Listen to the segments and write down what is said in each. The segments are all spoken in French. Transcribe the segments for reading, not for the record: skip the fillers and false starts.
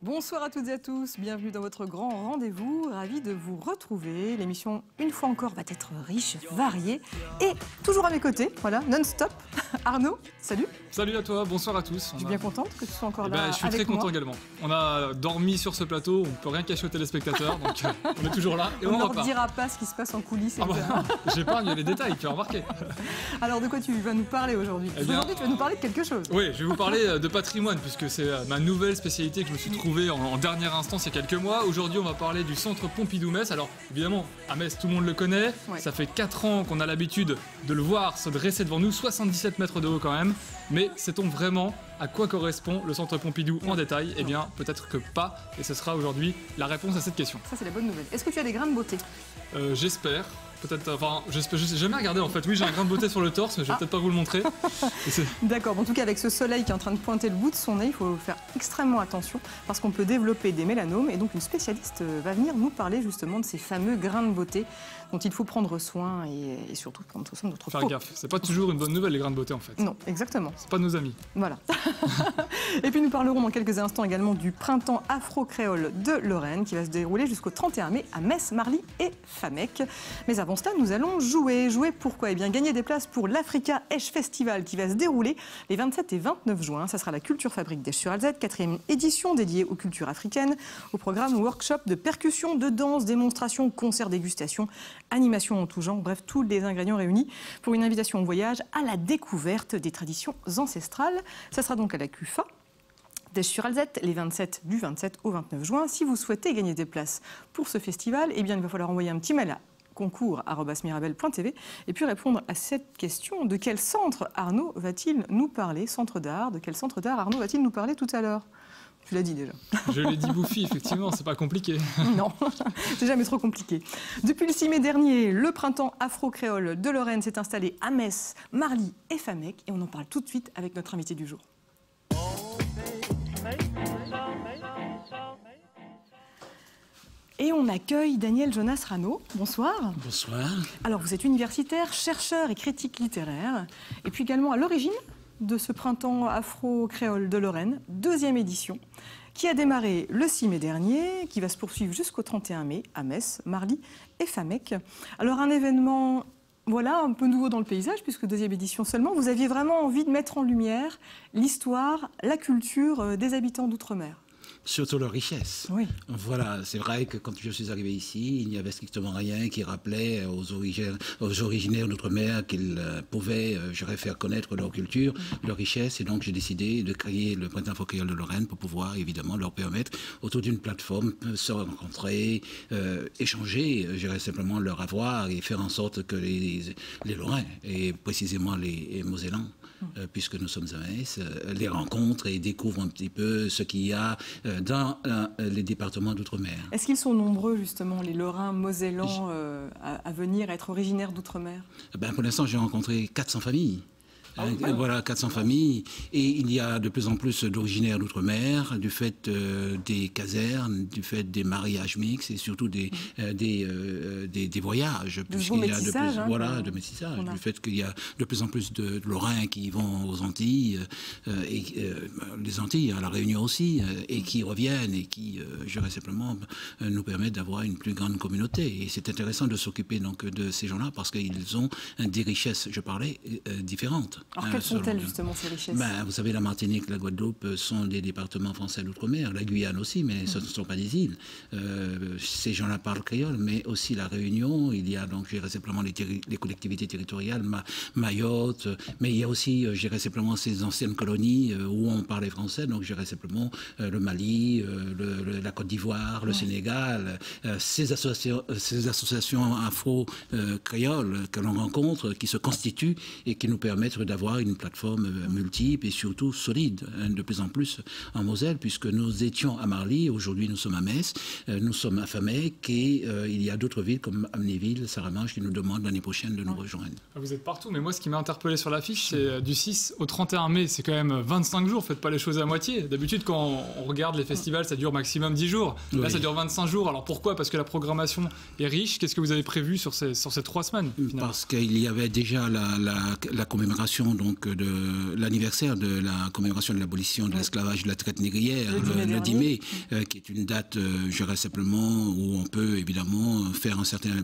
Bonsoir à toutes et à tous, bienvenue dans votre grand rendez-vous, ravi de vous retrouver. L'émission, une fois encore, va être riche, variée et toujours à mes côtés, voilà, non-stop. Arnaud, salut. Salut à toi, bonsoir à tous. Je suis bien contente que tu sois encore là. Je suis très content également. On a dormi sur ce plateau, on ne peut rien cacher aux téléspectateurs, donc on est toujours là et on ne leur dira pas ce qui se passe en coulisses. J'épargne les détails, tu as remarqué. Alors de quoi tu vas nous parler aujourd'hui? Aujourd'hui tu vas nous parler de quelque chose. Oui, je vais vous parler de patrimoine, puisque c'est ma nouvelle spécialité que je me suis trouvée en dernière instance il y a quelques mois. Aujourd'hui on va parler du centre Pompidou-Metz. Alors évidemment, à Metz tout le monde le connaît, ouais. Ça fait 4 ans qu'on a l'habitude de le voir se dresser devant nous, 77 mètres de haut quand même. Mais sait-on vraiment à quoi correspond le centre Pompidou en détail? Eh bien, peut-être que pas, et ce sera aujourd'hui la réponse à cette question. Ça, c'est la bonne nouvelle. Est-ce que tu as des grains de beauté? J'espère. Peut-être, enfin, je n'ai jamais regardé en fait. Oui, j'ai un grain de beauté sur le torse, mais je vais peut-être pas vous le montrer. D'accord, en tout cas, avec ce soleil qui est en train de pointer le bout de son nez, il faut faire extrêmement attention parce qu'on peut développer des mélanomes. Et donc, une spécialiste va venir nous parler justement de ces fameux grains de beauté dont il faut prendre soin et surtout prendre soin de notre peau. Faire gaffe, c'est pas toujours une bonne nouvelle les grains de beauté en fait. Non, exactement. C'est pas nos amis. Voilà. Et puis nous parlerons dans quelques instants également du printemps afro-créole de Lorraine qui va se dérouler jusqu'au 31 mai à Metz, Marly et Famec. Mais avant cela, nous allons jouer. Jouer pourquoi? Eh bien, gagner des places pour l'Africa Esch Festival qui va se dérouler les 27 et 29 juin. Ça sera la Culture Fabrique d'Esch-sur-Alzette, 4e édition dédiée aux cultures africaines. Au programme, workshop de percussion, de danse, démonstration, concert, dégustation, animation en tout genre, bref, tous les ingrédients réunis pour une invitation au voyage à la découverte des traditions ancestrales. Ça sera donc à la CUFA d'Esch-sur-Alzette, du 27 au 29 juin. Si vous souhaitez gagner des places pour ce festival, eh bien, il va falloir envoyer un petit mail à concours@mirabel.tv et puis répondre à cette question: de quel centre Arnaud va-t-il nous parler? Centre d'art, de quel centre d'art Arnaud va-t-il nous parler tout à l'heure? Tu l'as dit déjà. Je l'ai dit bouffi, effectivement, c'est pas compliqué. Non, c'est jamais trop compliqué. Depuis le 6 mai dernier, le printemps afro-créole de Lorraine s'est installé à Metz, Marly et Famec et on en parle tout de suite avec notre invité du jour. Et on accueille Daniel Jonas Rano. Bonsoir. Bonsoir. Alors, vous êtes universitaire, chercheur et critique littéraire, et puis également à l'origine de ce printemps afro-créole de Lorraine, 2e édition, qui a démarré le 6 mai dernier, qui va se poursuivre jusqu'au 31 mai à Metz, Marly et Famec. Alors, un événement, voilà, un peu nouveau dans le paysage, puisque 2e édition seulement. Vous aviez vraiment envie de mettre en lumière l'histoire, la culture des habitants d'outre-mer. Surtout leur richesse. Oui. Voilà, c'est vrai que quand je suis arrivé ici, il n'y avait strictement rien qui rappelait aux originaires d'outre-mer qu'ils pouvaient, faire connaître leur culture, leur richesse. Et donc j'ai décidé de créer le printemps afro-créole de Lorraine pour pouvoir évidemment leur permettre, autour d'une plateforme, se rencontrer, échanger, simplement leur avoir et faire en sorte que les Lorrains, et précisément les Mosellans, puisque nous sommes à Metz, les rencontrent et découvrent un petit peu ce qu'il y a dans les départements d'outre-mer. Est-ce qu'ils sont nombreux, justement, les Lorrains, Mosellans, à venir, à être originaires d'outre-mer? Pour l'instant, j'ai rencontré 400 familles. Voilà, 400 familles. Et il y a de plus en plus d'originaires d'outre-mer, du fait des casernes, du fait des mariages mixtes et surtout des voyages. Puisqu'il y a de métissage. Du fait qu'il y a de plus en plus de Lorrains qui vont aux Antilles, les Antilles, à La Réunion aussi, et qui reviennent et qui, simplement, nous permettent d'avoir une plus grande communauté. Et c'est intéressant de s'occuper donc de ces gens-là parce qu'ils ont des richesses, je parlais, différentes. Alors, quelles sont-elles, justement, ces richesses? Vous savez, la Martinique, la Guadeloupe sont des départements français d'outre-mer, la Guyane aussi, mais ce ne sont pas des îles. Ces gens-là parlent créole, mais aussi la Réunion. Il y a donc, simplement les collectivités territoriales, Mayotte, mais il y a aussi, simplement ces anciennes colonies où on parlait français, donc simplement le Mali, la Côte d'Ivoire, le Sénégal, ces associations afro-créoles que l'on rencontre, qui se constituent et qui nous permettent d'avoir une plateforme multiple et surtout solide, de plus en plus en Moselle, puisque nous étions à Marly, aujourd'hui nous sommes à Metz, nous sommes à Famec, et il y a d'autres villes comme Amnéville, Saramanche qui nous demandent l'année prochaine de nous rejoindre. Vous êtes partout, mais moi ce qui m'a interpellé sur l'affiche, c'est du 6 au 31 mai, c'est quand même 25 jours, faites pas les choses à moitié. D'habitude quand on regarde les festivals, ça dure maximum 10 jours, là ça dure 25 jours, alors pourquoi? Parce que la programmation est riche. Qu'est-ce que vous avez prévu sur ces 3 semaines finalement? Parce qu'il y avait déjà la commémoration donc, de l'anniversaire de la commémoration de l'abolition de l'esclavage de la traite négrière, le 10 mai, qui est une date, je dirais simplement, où on peut évidemment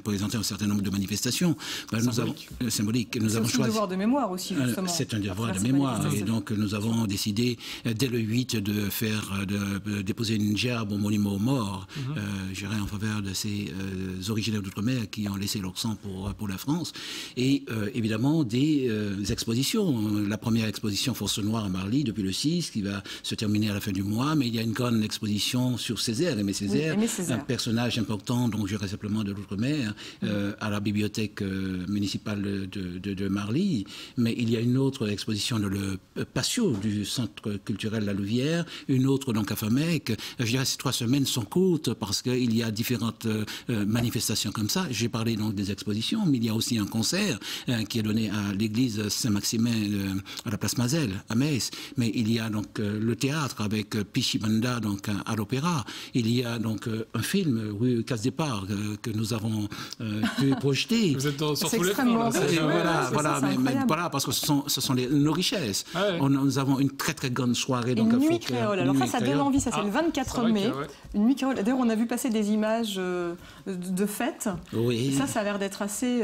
présenter un certain nombre de manifestations. Symbolique. Nous avons choisi. C'est un devoir de mémoire aussi, justement. C'est un devoir de mémoire. Et donc nous avons décidé, dès le 8, de déposer une gerbe au monument aux morts, je dirais en faveur de ces originaires d'outre-mer qui ont laissé leur sang pour la France. Et évidemment, des expositions. La première exposition Force Noire à Marly, depuis le 6, qui va se terminer à la fin du mois. Mais il y a une grande exposition sur Césaire, Aimé Césaire, un personnage important, donc je dirais simplement de l'outre-mer, à la bibliothèque municipale de Marly. Mais il y a une autre exposition dans le patio du Centre culturel La Louvière, une autre donc à Famec. Je dirais ces 3 semaines sont courtes parce qu'il y a différentes manifestations comme ça. J'ai parlé donc des expositions, mais il y a aussi un concert qui est donné à l'église Saint-Maximin à la place Mazelle, à Metz. Mais il y a donc le théâtre avec Pichibanda donc à l'opéra. Il y a donc un film, Rue Casse-Départ, que nous avons pu projeter. Vous êtes sur tous les fronts. Voilà, parce que ce sont nos richesses. Nous avons une très très grande soirée. Donc, une nuit créole. Alors ça donne envie, ça c'est le 24 mai. Une nuit créole. D'ailleurs, on a vu passer des images de fêtes. Oui. Ça a l'air d'être assez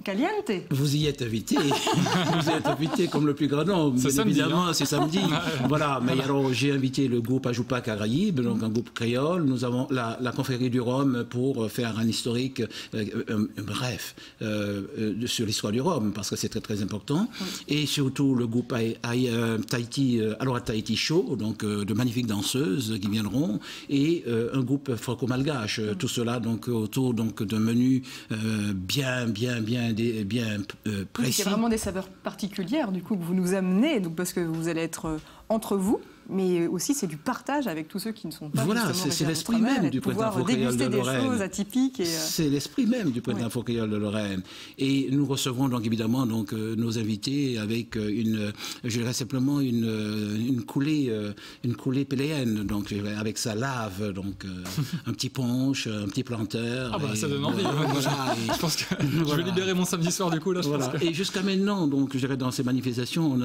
caliente. Vous y êtes invité. Vous y êtes invité comme le plus grand nombre. C'est samedi. Évidemment, c'est samedi. Voilà. Mais alors, j'ai invité le groupe Ajoupa Caraïbes, donc un groupe créole. Nous avons la confrérie du Rhum pour faire un historique bref sur l'histoire du Rhum, parce que c'est très très important. Et surtout le groupe Tahiti, alors Tahiti Show, donc de magnifiques danseuses qui viendront, et un groupe franco-malgache. Tout cela donc autour donc d'un menu bien précis. Il y a vraiment des saveurs particulières du coup que vous nous amenez, donc parce que vous allez être entre vous. Mais aussi, c'est du partage avec tous ceux qui ne sont pas. Voilà, c'est l'esprit même du printemps afro-créole de Lorraine. Des choses atypiques. C'est l'esprit même du printemps afro-créole de Lorraine. Et nous recevrons donc évidemment donc, nos invités avec je dirais simplement une coulée péléenne, donc avec sa lave, donc un petit punch, un petit planteur. Ah bah ça donne envie. Je pense que je vais libérer mon samedi soir du coup là. Et jusqu'à maintenant, donc je dirais dans ces manifestations,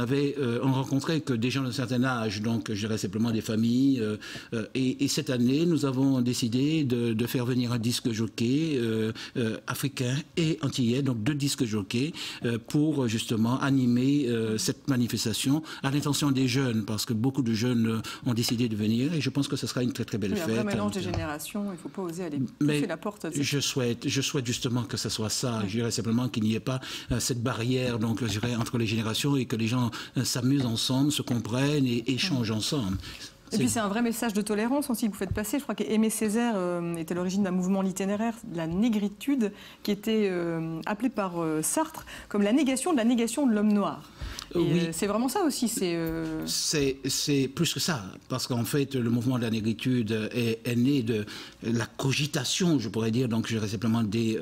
on rencontrait que des gens d'un certain âge, donc je dirais simplement des familles. Et cette année, nous avons décidé de faire venir un disque jockey africain et antillais, donc 2 disques jockeys, pour justement animer cette manifestation à l'intention des jeunes, parce que beaucoup de jeunes ont décidé de venir, et je pense que ce sera une très très belle fête. Un vrai mélange des générations, il ne faut pas oser aller pousser la porte. Je souhaite justement que ce soit ça. Je dirais simplement qu'il n'y ait pas cette barrière donc, je dirais, entre les générations, et que les gens s'amusent ensemble, se comprennent et échangent ensemble. Et puis c'est un vrai message de tolérance aussi que vous faites passer. Je crois qu'Aimé Césaire était à l'origine d'un mouvement littéraire, la négritude, qui était appelé par Sartre comme la négation de l'homme noir. Oui. C'est vraiment ça aussi. C'est plus que ça, parce qu'en fait, le mouvement de la négritude est né de la cogitation, je pourrais dire, donc je dirais simplement des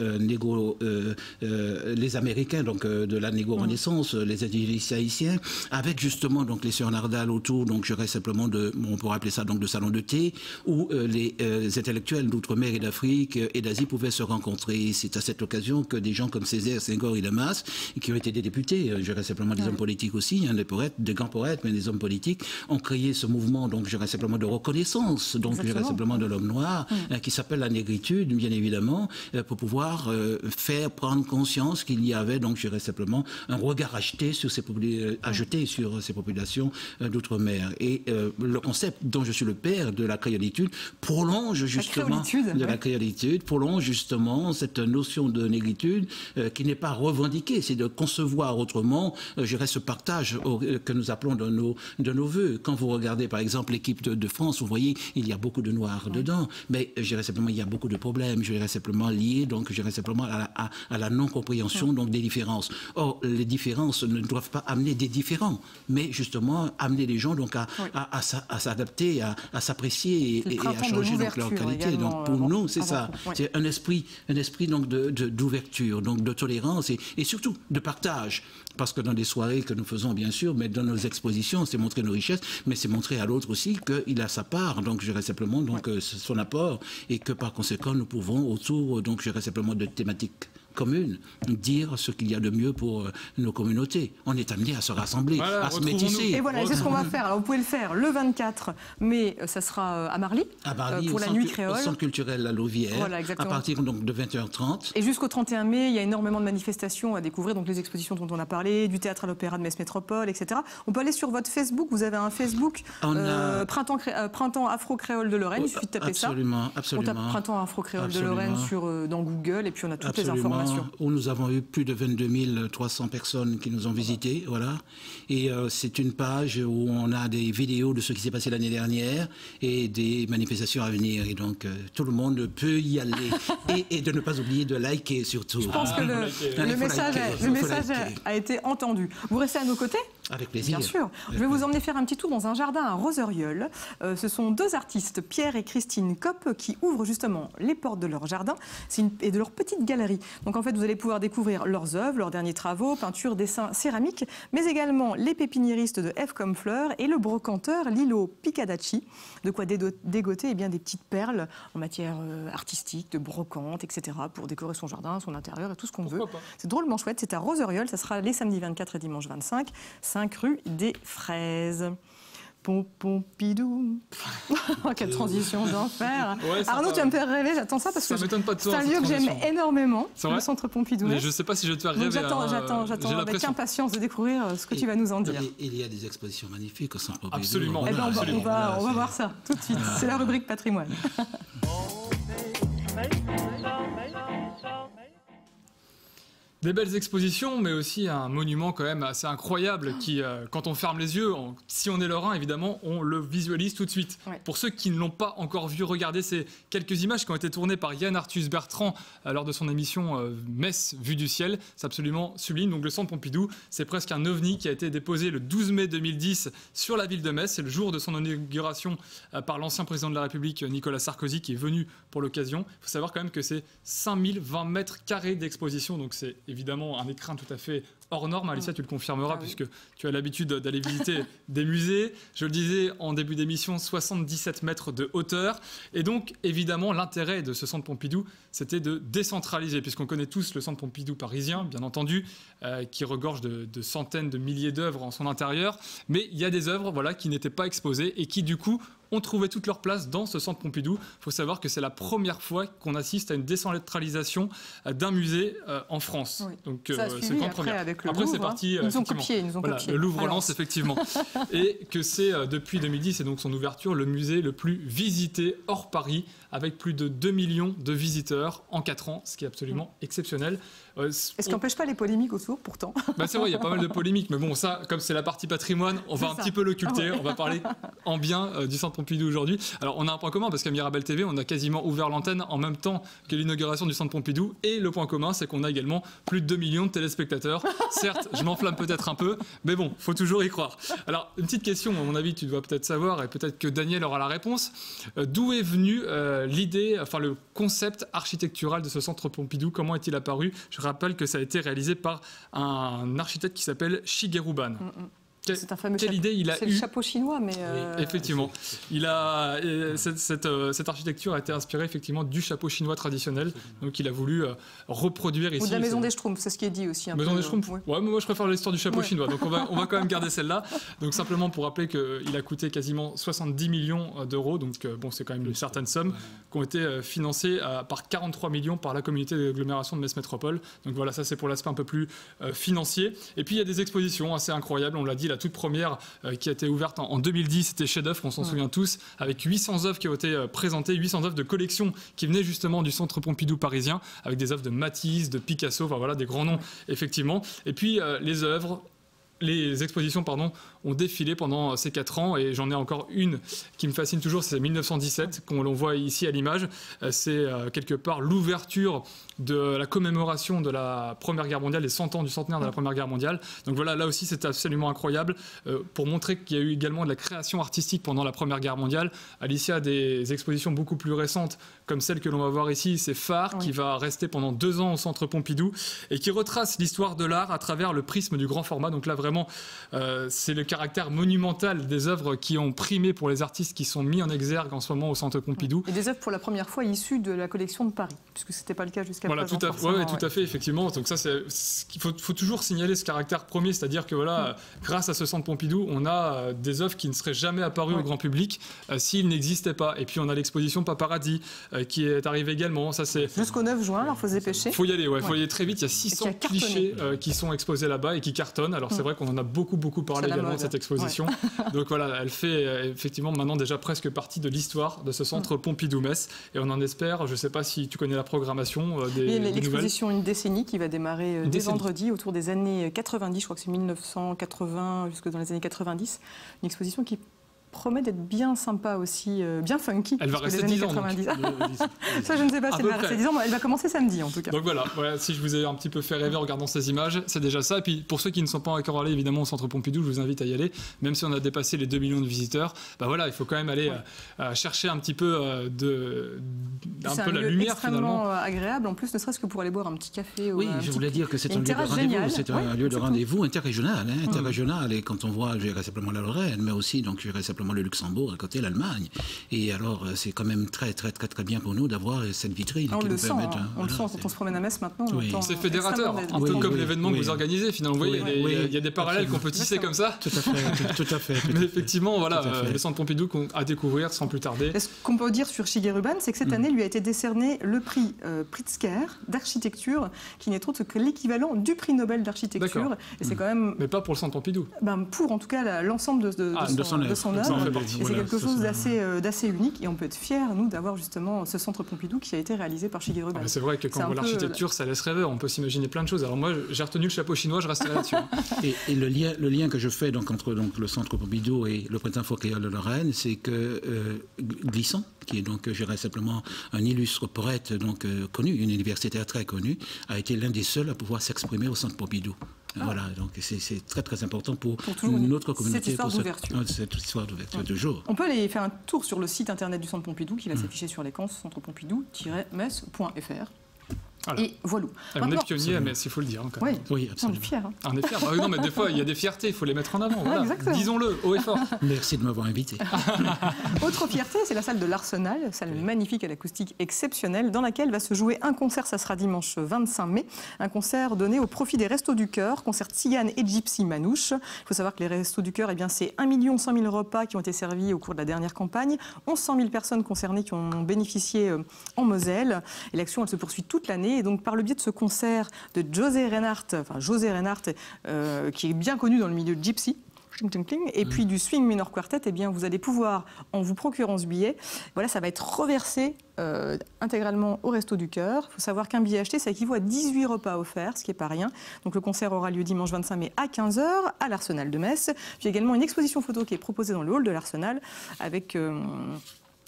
les Américains, donc de la négo-renaissance, les indigénistes haïtiens, avec justement donc les sœurs Nardal autour, donc je dirais simplement on pourrait appeler ça donc de salon de thé, où les intellectuels d'outre-mer et d'Afrique et d'Asie pouvaient se rencontrer. C'est à cette occasion que des gens comme Césaire, Senghor et Damas, qui ont été des députés, je dirais simplement des hommes politiques aussi, des poètes, des grands poètes, mais des hommes politiques, ont créé ce mouvement, donc je dirais simplement de reconnaissance, donc je dirais simplement de l'homme noir, qui s'appelle la négritude, bien évidemment, pour pouvoir faire prendre conscience qu'il y avait, donc je dirais simplement, un regard ajouté sur ces populations d'outre-mer. Et le concept dont je suis le père de la créolitude prolonge justement la créolitude, prolonge justement cette notion de négritude qui n'est pas revendiquée, c'est de concevoir autrement, je dirais, ce partage que nous appelons de nos voeux. Quand vous regardez par exemple l'équipe de France, vous voyez, il y a beaucoup de noirs dedans, mais je dirais simplement il y a beaucoup de problèmes, je dirais simplement liés, donc je dirais simplement à la non-compréhension donc des différences. Or, les différences ne doivent pas amener des différents, mais justement amener les gens donc à s'adapter, à s'apprécier et à changer donc leur qualité. Donc pour nous, c'est ça, c'est un esprit donc d'ouverture, donc de tolérance et surtout de partage. Parce que dans des soirées que nous faisons, bien sûr, mais dans nos expositions, c'est montrer nos richesses, mais c'est montrer à l'autre aussi qu'il a sa part, donc je dirais simplement son apport, et que par conséquent, nous pouvons, autour, donc je dirais simplement de thématiques communes, dire ce qu'il y a de mieux pour nos communautés. On est amené à se rassembler, à se métisser. Et voilà, c'est ce qu'on va faire. Alors vous pouvez le faire le 24 mai, ça sera à Marly, pour la nuit créole. Au centre culturel La Louvière, voilà, à partir donc de 20h30. Et jusqu'au 31 mai, il y a énormément de manifestations à découvrir, donc les expositions dont on a parlé, du théâtre à l'opéra de Metz Métropole, etc. On peut aller sur votre Facebook, vous avez un Facebook, Printemps Afro-Créole de Lorraine, il suffit de taper absolument. On tape Printemps Afro-Créole de Lorraine dans Google, et puis on a toutes les informations. Où nous avons eu plus de 22 300 personnes qui nous ont visités, voilà. Et c'est une page où on a des vidéos de ce qui s'est passé l'année dernière et des manifestations à venir. Et donc tout le monde peut y aller et de ne pas oublier de liker surtout. Je pense que le message a été entendu. Vous restez à nos côtés ? Avec plaisir. Bien sûr. Je vais vous emmener faire un petit tour dans un jardin à Roseuriol. Ce sont deux artistes, Pierre et Christine Kopp, qui ouvrent justement les portes de leur jardin et de leur petite galerie. Donc en fait, vous allez pouvoir découvrir leurs œuvres, leurs derniers travaux, peintures, dessins, céramiques, mais également les pépiniéristes de F comme Fleur et le brocanteur Lilo Picadacci. De quoi dégoter des petites perles en matière artistique, de brocante, etc. pour décorer son jardin, son intérieur et tout ce qu'on veut. C'est drôlement chouette. C'est à Roseuriol. Ça sera les samedis 24 et dimanche 25. 5 rue des Fraises. Pompidou. Quelle transition d'enfer. Arnaud, tu vas me faire rêver, j'attends ça parce que c'est un lieu que j'aime énormément, le centre Pompidou. Mais je ne sais pas si je vais te faire rêver. J'attends avec impatience de découvrir ce que tu vas nous en dire. Il y a des expositions magnifiques au centre Pompidou. Absolument. On va voir ça tout de suite. C'est la rubrique patrimoine. Des belles expositions, mais aussi un monument quand même assez incroyable qui, quand on ferme les yeux, si on est lorrain, évidemment, on le visualise tout de suite. Ouais. Pour ceux qui ne l'ont pas encore vu, regardez ces quelques images qui ont été tournées par Yann Arthus Bertrand lors de son émission Metz Vue du ciel. C'est absolument sublime. Donc le centre Pompidou, c'est presque un ovni qui a été déposé le 12 mai 2010 sur la ville de Metz. C'est le jour de son inauguration par l'ancien président de la République, Nicolas Sarkozy, qui est venu pour l'occasion. Il faut savoir quand même que c'est 5020 mètres carrés d'exposition, donc c'est évidemment un écrin tout à fait hors norme. Alicia, tu le confirmeras puisque tu as l'habitude d'aller visiter des musées. Je le disais en début d'émission, 77 mètres de hauteur. Et donc, évidemment, l'intérêt de ce centre Pompidou, c'était de décentraliser, puisqu'on connaît tous le centre Pompidou parisien, bien entendu, qui regorge de centaines de milliers d'œuvres en son intérieur. Mais il y a des œuvres qui n'étaient pas exposées et qui, du coup, ont trouvé toute leur place dans ce centre Pompidou. Il faut savoir que c'est la première fois qu'on assiste à une décentralisation d'un musée en France. Oui. Donc c'est une grande première. Après c'est parti. Ils nous ont copié. Le Louvre lance effectivement. Et que c'est depuis 2010 et donc son ouverture le musée le plus visité hors Paris, avec plus de 2 millions de visiteurs en 4 ans, ce qui est absolument exceptionnel. Est-ce qu'on n'empêche pas les polémiques autour, pourtant? C'est vrai, il y a pas mal de polémiques, mais bon, ça, comme c'est la partie patrimoine, on va un petit peu l'occulter, on va parler en bien du centre Pompidou aujourd'hui. Alors, on a un point commun, parce qu'à Mirabel TV, on a quasiment ouvert l'antenne en même temps que l'inauguration du centre Pompidou, et le point commun, c'est qu'on a également plus de 2 millions de téléspectateurs. Certes, je m'enflamme peut-être un peu, mais bon, faut toujours y croire. Alors, une petite question, à mon avis, tu dois peut-être savoir, et peut-être que Daniel aura la réponse. D'où est venue l'idée, enfin le concept architectural de ce centre Pompidou? Comment est-il apparu? Je rappelle que ça a été réalisé par un architecte qui s'appelle Shigeru Ban. C'est un fameux Quelle idée il a eu? C'est le chapeau chinois, mais... Oui, effectivement. Cette architecture a été inspirée effectivement du chapeau chinois traditionnel. Donc il a voulu reproduire ici... Ou de la maison des Schtroumpfs, c'est ce qui est dit aussi. Maison des Schtroumpfs. Ouais, mais moi je préfère l'histoire du chapeau chinois. Donc on va quand même garder celle-là. Donc simplement pour rappeler qu'il a coûté quasiment 70 millions d'euros. Donc bon, c'est quand même une certaine somme qui ont été financées par 43 millions par la communauté d'agglomération de Metz Métropole. Donc voilà, ça c'est pour l'aspect un peu plus financier. Et puis il y a des expositions assez incroyables. On l'a dit, la toute première qui a été ouverte en 2010, c'était chef-d'œuvre, on s'en souvient tous, avec 800 œuvres qui ont été présentées, 800 œuvres de collection qui venaient justement du centre Pompidou parisien, avec des œuvres de Matisse, de Picasso, enfin voilà, des grands noms effectivement. Et puis les œuvres les expositions ont défilé pendant ces 4 ans et j'en ai encore une qui me fascine toujours, c'est 1917 qu'on l'on voit ici à l'image. C'est quelque part l'ouverture de la commémoration de la Première Guerre mondiale, les 100 ans du centenaire de la Première Guerre mondiale. Donc voilà, là aussi c'est absolument incroyable pour montrer qu'il y a eu également de la création artistique pendant la Première Guerre mondiale. Alicia a des expositions beaucoup plus récentes comme celle que l'on va voir ici, c'est Phare, qui va rester pendant 2 ans au Centre Pompidou et qui retrace l'histoire de l'art à travers le prisme du grand format. Donc là vraiment, c'est le caractère monumental des œuvres qui ont primé pour les artistes qui sont mis en exergue en ce moment au Centre Pompidou. Et des œuvres pour la première fois issues de la collection de Paris, puisque ce n'était pas le cas jusqu'à présent. Voilà, tout à fait, effectivement. Donc ça, il faut toujours signaler ce caractère premier, c'est-à-dire que voilà, grâce à ce Centre Pompidou, on a des œuvres qui ne seraient jamais apparues au grand public s'ils n'existaient pas. Et puis on a l'exposition Paparazzi qui est arrivée également. Ça, c'est jusqu'au 9 juin, alors faut se dépêcher. Faut y aller, faut y aller très vite. Il y a 600 clichés qui sont exposés là-bas et qui cartonnent. Alors c'est vrai qu'on en a beaucoup parlé également de cette exposition. Donc voilà, elle fait effectivement maintenant déjà presque partie de l'histoire de ce Centre Pompidou-Metz. Et on en espère, je ne sais pas si tu connais la programmation des l'exposition Une décennie qui va démarrer dès vendredi autour des années 90, je crois que c'est 1980 jusque dans les années 90. Une exposition qui promet d'être bien sympa aussi, bien funky. Elle va rester 10 ans. Ça, je ne sais pas si elle va rester 10 ans, mais elle va commencer samedi en tout cas. Donc voilà, si je vous ai un petit peu fait rêver en regardant ces images, c'est déjà ça. Et puis pour ceux qui ne sont pas encore allés évidemment au Centre Pompidou, je vous invite à y aller. Même si on a dépassé les 2 millions de visiteurs, il faut quand même aller chercher un petit peu la lumière finalement. C'est extrêmement agréable, en plus ne serait-ce que pour aller boire un petit café. Oui, je voulais dire que c'est un lieu de rendez-vous, c'est un lieu de rendez-vous interrégional. Interrégional, et quand on voit, je dirais simplement la Lorraine, mais aussi donc je dirais simplement le Luxembourg, à côté l'Allemagne. Et alors, c'est quand même très bien pour nous d'avoir cette vitrine qui nous permet de... On le sent quand on se promène à Metz maintenant. C'est fédérateur, un peu comme l'événement que vous organisez finalement. Vous voyez, il y a des parallèles qu'on peut tisser comme ça. Tout à fait. Mais effectivement, voilà, le Centre Pompidou à découvrir sans plus tarder. Ce qu'on peut dire sur Shigeru Ban, c'est que cette année lui a été décerné le prix Pritzker d'architecture, qui n'est autre que l'équivalent du prix Nobel d'architecture. Et c'est quand même... Mais pas pour le Centre Pompidou. Pour en tout cas l'ensemble de son œuvre. Et c'est quelque chose d'assez unique et on peut être fiers, nous, d'avoir justement ce Centre Pompidou qui a été réalisé par Shigeru Ban. C'est vrai que quand on voit l'architecture, ça laisse rêver, on peut s'imaginer plein de choses. Alors moi, j'ai retenu le chapeau chinois, je resterai là-dessus. Et le lien que je fais entre le Centre Pompidou et le Printemps Afro-Créole de Lorraine, c'est que Glissant, qui est donc, je dirais simplement, un illustre poète connu, une universitaire très connue, a été l'un des seuls à pouvoir s'exprimer au Centre Pompidou. Voilà, donc c'est très important pour notre communauté. Cette histoire d'ouverture de jour. On peut aller faire un tour sur le site internet du Centre Pompidou qui va s'afficher sur l'écran, centrepompidou-metz.fr. Voilà. Et voilà. On est pionnier à Metz, il faut le dire. Oui, absolument. On est fiers. On est fiers. Non, mais des fois, il y a des fiertés, il faut les mettre en avant. Voilà. Disons-le, haut et fort. Merci de m'avoir invité. Autre fierté, c'est la salle de l'Arsenal, salle magnifique à l'acoustique exceptionnelle, dans laquelle va se jouer un concert, ça sera dimanche 25 mai, un concert donné au profit des Restos du Cœur, concert Tzigane et Gypsy Manouche. Il faut savoir que les Restos du Cœur, c'est 1 100 000 repas qui ont été servis au cours de la dernière campagne, 1100 000 personnes concernées qui ont bénéficié en Moselle. Et l'action, elle se poursuit toute l'année. Et donc, par le biais de ce concert de José Reinhardt, qui est bien connu dans le milieu de Gypsy, et puis du Swing Minor Quartet, vous allez pouvoir, en vous procurant ce billet, ça va être reversé intégralement au Resto du Cœur. Il faut savoir qu'un billet acheté, ça équivaut à 18 repas offerts, ce qui n'est pas rien. Donc le concert aura lieu dimanche 25 mai à 15h à l'Arsenal de Metz. Puis également une exposition photo qui est proposée dans le hall de l'Arsenal avec...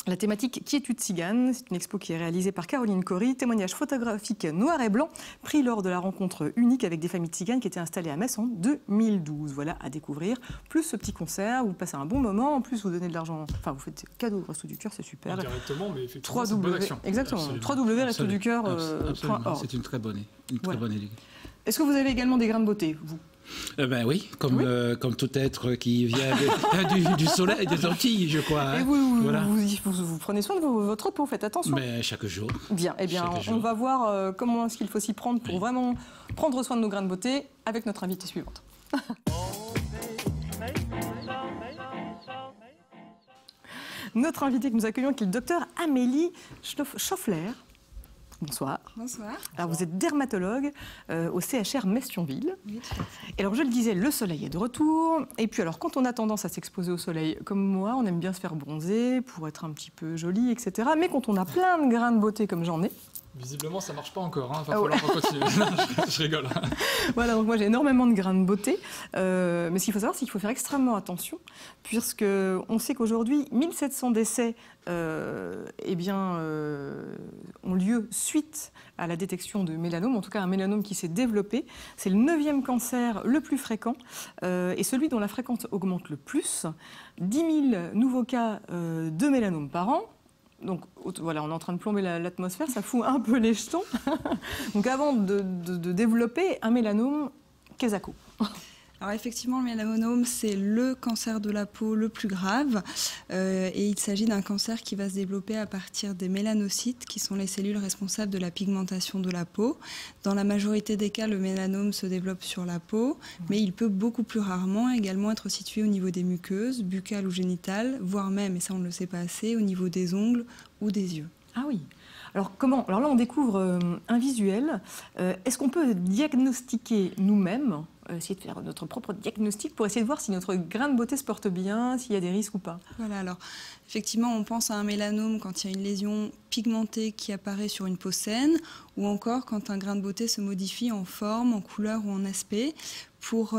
la thématique Quiétude Tzigane, c'est une expo qui est réalisée par Caroline Cory, témoignage photographique noir et blanc, pris lors de la rencontre unique avec des familles tziganes qui étaient installées à Metz en 2012. Voilà, à découvrir. Plus ce petit concert, vous passez un bon moment, en plus vous donnez de l'argent, vous faites cadeau au Resto du Cœur, c'est super. Directement, mais effectivement, c'est une bonne action. Exactement, www.restoducoeur.org. C'est une très bonne idée. Est-ce que vous avez également des grains de beauté, vous ? Oui, comme tout être qui vient du soleil, des Antilles, je crois. Et vous prenez soin de votre peau, faites attention. Mais chaque jour. Bien, on va voir comment est-ce qu'il faut s'y prendre pour vraiment prendre soin de nos grains de beauté avec notre invitée suivante. Notre invitée que nous accueillons, qui est le docteur Amélie Schoffler. Bonsoir. Bonsoir. Alors vous êtes dermatologue au CHR Metz-Thionville. Oui, tout à fait. Et alors je le disais, le soleil est de retour. Et puis alors quand on a tendance à s'exposer au soleil, comme moi, on aime bien se faire bronzer pour être un petit peu joli, etc. Mais quand on a plein de grains de beauté comme j'en ai, Visiblement, ça marche pas encore. Hein. Il va falloir qu'on continue. Je rigole. Voilà, donc moi j'ai énormément de grains de beauté. Mais ce qu'il faut savoir, c'est qu'il faut faire extrêmement attention, puisqu'on sait qu'aujourd'hui, 1700 décès ont lieu suite à la détection de mélanome, en tout cas un mélanome qui s'est développé. C'est le 9e cancer le plus fréquent et celui dont la fréquence augmente le plus. 10 000 nouveaux cas de mélanome par an. Donc voilà, on est en train de plomber l'atmosphère, ça fout un peu les jetons. Donc avant de développer un mélanome, qu'est-ce que c'est ? Alors effectivement, le mélanome, c'est le cancer de la peau le plus grave et il s'agit d'un cancer qui va se développer à partir des mélanocytes, qui sont les cellules responsables de la pigmentation de la peau. Dans la majorité des cas, le mélanome se développe sur la peau, mais il peut beaucoup plus rarement également être situé au niveau des muqueuses, buccales ou génitales, voire même, et ça on ne le sait pas assez, au niveau des ongles ou des yeux. Ah oui. Alors comment ? Alors là, on découvre un visuel. Est-ce qu'on peut diagnostiquer nous-mêmes, essayer de faire notre propre diagnostic pour essayer de voir si notre grain de beauté se porte bien, s'il y a des risques ou pas ? Voilà, alors effectivement, on pense à un mélanome quand il y a une lésion pigmentée qui apparaît sur une peau saine, ou encore quand un grain de beauté se modifie en forme, en couleur ou en aspect. Pour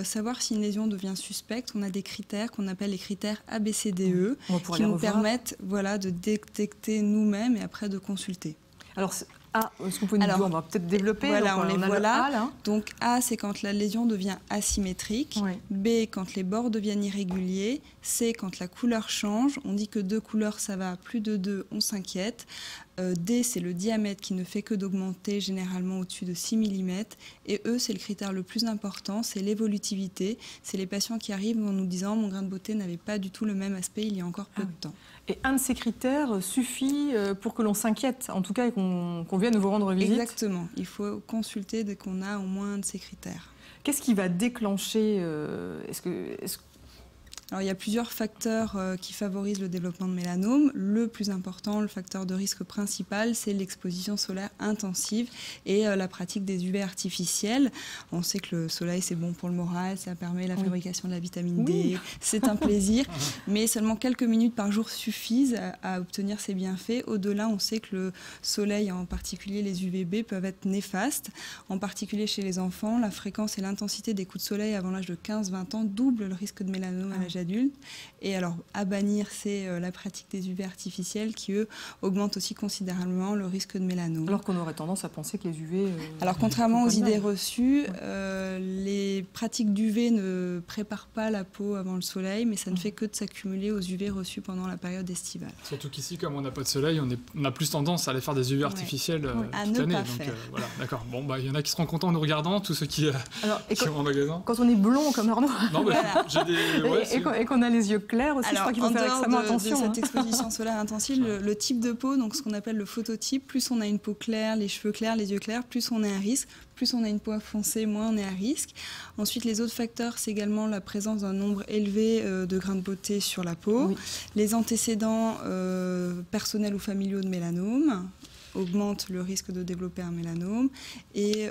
savoir si une lésion devient suspecte, on a des critères qu'on appelle les critères ABCDE, qui nous permettent de détecter nous-mêmes et après de consulter. Alors, est-ce que vous pouvez nous dire, on va peut-être développer. Voilà, donc, on les voit là. là. Donc A, c'est quand la lésion devient asymétrique. Oui. B, quand les bords deviennent irréguliers. C, quand la couleur change. On dit que 2 couleurs, ça va. Plus de 2, on s'inquiète. D, c'est le diamètre qui ne fait que d'augmenter, généralement au-dessus de 6 mm. Et E, c'est le critère le plus important, c'est l'évolutivité. C'est les patients qui arrivent en nous disant « mon grain de beauté n'avait pas du tout le même aspect il y a encore peu de temps ». Et un de ces critères suffit pour que l'on s'inquiète, en tout cas, et qu'on vienne vous rendre visite ? Exactement. Il faut consulter dès qu'on a au moins un de ces critères. Qu'est-ce qui va déclencher Alors, il y a plusieurs facteurs qui favorisent le développement de mélanome. Le plus important, le facteur de risque principal, c'est l'exposition solaire intensive et la pratique des UV artificiels. On sait que le soleil, c'est bon pour le moral, ça permet la fabrication de la vitamine D, c'est un plaisir, mais seulement quelques minutes par jour suffisent à obtenir ces bienfaits. Au-delà, on sait que le soleil, en particulier les UVB, peuvent être néfastes. En particulier chez les enfants, la fréquence et l'intensité des coups de soleil avant l'âge de 15-20 ans doublent le risque de mélanome à l'âge adulte. Et alors, à bannir, c'est la pratique des UV artificiels qui, eux, augmentent aussi considérablement le risque de mélanome. Alors qu'on aurait tendance à penser que les UV... Alors, contrairement aux idées reçues, les pratiques d'UV ne préparent pas la peau avant le soleil, mais ça ne fait que de s'accumuler aux UV reçus pendant la période estivale. Surtout qu'ici, comme on n'a pas de soleil, on a plus tendance à aller faire des UV artificiels à toute ne l'année. pas Donc, faire. Voilà, d'accord. Bon, il y en a qui seront contents en nous regardant, tous ceux qui sont en magasin. Quand on est blond comme Arnaud, non, j'ai des... et qu'on a les yeux clairs aussi, alors, je crois qu'il faut faire extrêmement attention. De cette exposition solaire intensive, le type de peau, donc ce qu'on appelle le phototype, plus on a une peau claire, les cheveux clairs, les yeux clairs, plus on est à risque. Plus on a une peau foncée, moins on est à risque. Ensuite, les autres facteurs, c'est également la présence d'un nombre élevé de grains de beauté sur la peau, les antécédents personnels ou familiaux de mélanome augmente le risque de développer un mélanome, et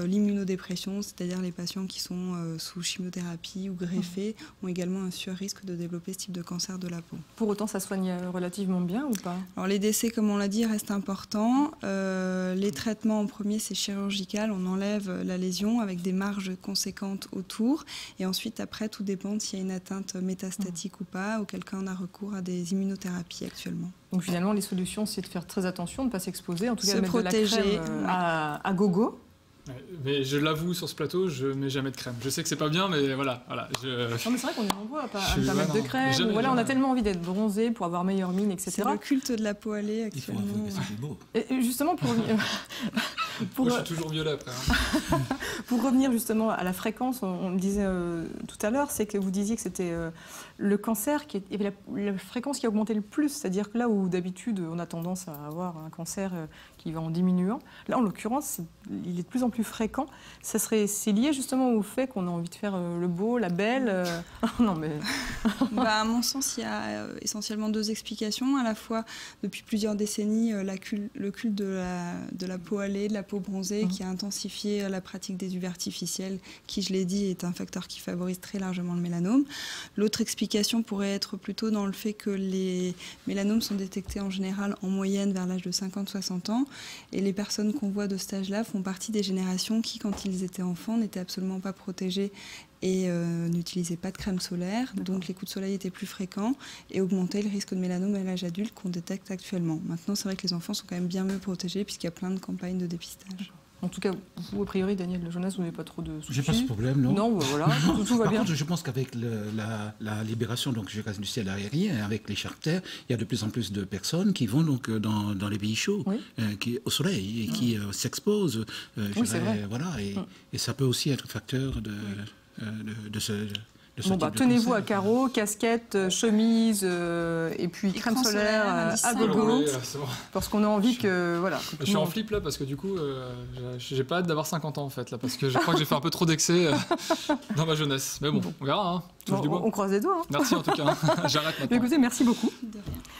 l'immunodépression, c'est-à-dire les patients qui sont sous chimiothérapie ou greffés, ont également un sur-risque de développer ce type de cancer de la peau. Pour autant, ça soigne relativement bien ou pas ? Alors, les décès, comme on l'a dit, restent importants. Les traitements en premier, c'est chirurgical, on enlève la lésion avec des marges conséquentes autour, et ensuite, après, tout dépend s'il y a une atteinte métastatique ou pas, auquel cas on a recours à des immunothérapies actuellement. Donc finalement, les solutions, c'est de faire très attention, de ne pas s'exposer, en tout cas de mettre protéger, de la crème à gogo. Ouais, mais je l'avoue, sur ce plateau, je ne mets jamais de crème. Je sais que c'est pas bien, mais voilà. Non, mais c'est vrai qu'on est nombreux à ne pas mettre de crème. On a tellement envie d'être bronzé pour avoir meilleure mine, etc. C'est le culte de la peau hâlée actuellement. Il faut avouer que c'est beau. Et justement, Moi, je suis toujours violet après. Hein. Pour revenir justement à la fréquence, on le disait tout à l'heure, c'est que vous disiez que c'était le cancer qui avait la fréquence qui a augmenté le plus, c'est-à-dire que là où d'habitude on a tendance à avoir un cancer qui va en diminuant, là en l'occurrence il est de plus en plus fréquent. C'est lié justement au fait qu'on a envie de faire le beau, la belle. Non mais. À mon sens, il y a essentiellement 2 explications. À la fois, depuis plusieurs décennies, le culte de la peau hâlée, de la peau peau bronzée, qui a intensifié la pratique des UV artificiels, qui, je l'ai dit, est un facteur qui favorise très largement le mélanome. L'autre explication pourrait être plutôt dans le fait que les mélanomes sont détectés en général en moyenne vers l'âge de 50-60 ans, et les personnes qu'on voit de cet âge-là font partie des générations qui, quand ils étaient enfants, n'étaient absolument pas protégées et n'utilisaient pas de crème solaire. Donc les coups de soleil étaient plus fréquents et augmentaient le risque de mélanome à l'âge adulte qu'on détecte actuellement. Maintenant, c'est vrai que les enfants sont quand même bien mieux protégés puisqu'il y a plein de campagnes de dépistage. En tout cas, vous, a priori, Daniel Jonas, vous n'avez pas trop de soucis. J'ai pas ce problème, non. Non, voilà, tout va bien. Par contre, je pense qu'avec la libération donc, du ciel aérien, avec les charters, il y a de plus en plus de personnes qui vont donc, dans les pays chauds, au soleil, et qui s'exposent. Oui, c'est vrai. Voilà, et ça peut aussi être facteur de ce... Bon, tenez-vous à carreaux, casquette, chemise et puis crème solaire à gogo. Oui, parce qu'on a envie que... Voilà, je suis en flip là parce que du coup, j'ai pas hâte d'avoir 50 ans en fait, là, parce que je crois que j'ai fait un peu trop d'excès dans ma jeunesse. Mais bon, on verra. Hein. On croise les doigts. Hein. Merci en tout cas. J'arrête maintenant. Écoutez, merci beaucoup.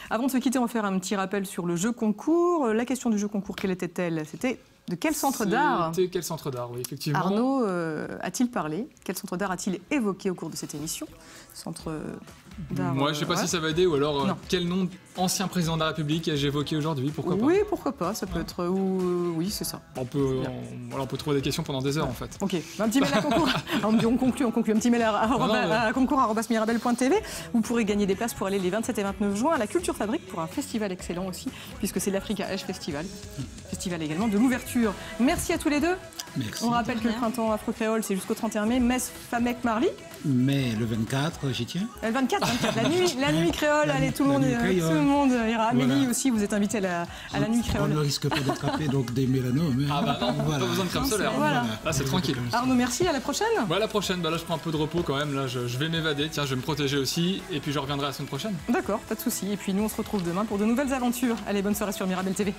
Avant de se quitter, on va faire un petit rappel sur le jeu concours. La question du jeu concours, quelle était-elle? C'était de quel centre d'art Quel centre d'art, oui, effectivement. Arnaud a-t-il parlé? Quel centre d'art a-t-il évoqué au cours de cette émission? Centre d'art. Moi, je ne sais pas si ça va aider, ou alors quel nom ancien président de la République ai-je évoqué aujourd'hui? Pourquoi pas? Oui, pourquoi pas, ça peut être... oui, c'est ça. On peut trouver des questions pendant des heures, en fait. Ok, un petit mail à concours. on conclut. Un petit mail à concours@mirabel.tv. Vous pourrez gagner des places pour aller les 27 et 29 juin à la Culture Fabrique pour un festival excellent aussi, puisque c'est l'Africa Edge Festival. Festival également de l'ouverture. Merci à tous les deux. Merci. On rappelle que le printemps afro-créole, c'est jusqu'au 31 mai. Metz, Famec, Marly. Mais le 24, j'y tiens. Le 24, la nuit créole, allez, tout le monde ira. Amélie Voilà. aussi, vous êtes invitée à la nuit créole. On ne risque pas d'attraper donc des mélanomes. Ah bah non, pas besoin de crème solaire. Voilà. Là, c'est tranquille. Arnaud, merci, à la prochaine. Ouais, la prochaine, là je prends un peu de repos quand même, là je vais m'évader, tiens, je vais me protéger aussi, et puis je reviendrai la semaine prochaine. D'accord, pas de souci. Et puis nous, on se retrouve demain pour de nouvelles aventures. Allez, bonne soirée sur Mirabel TV.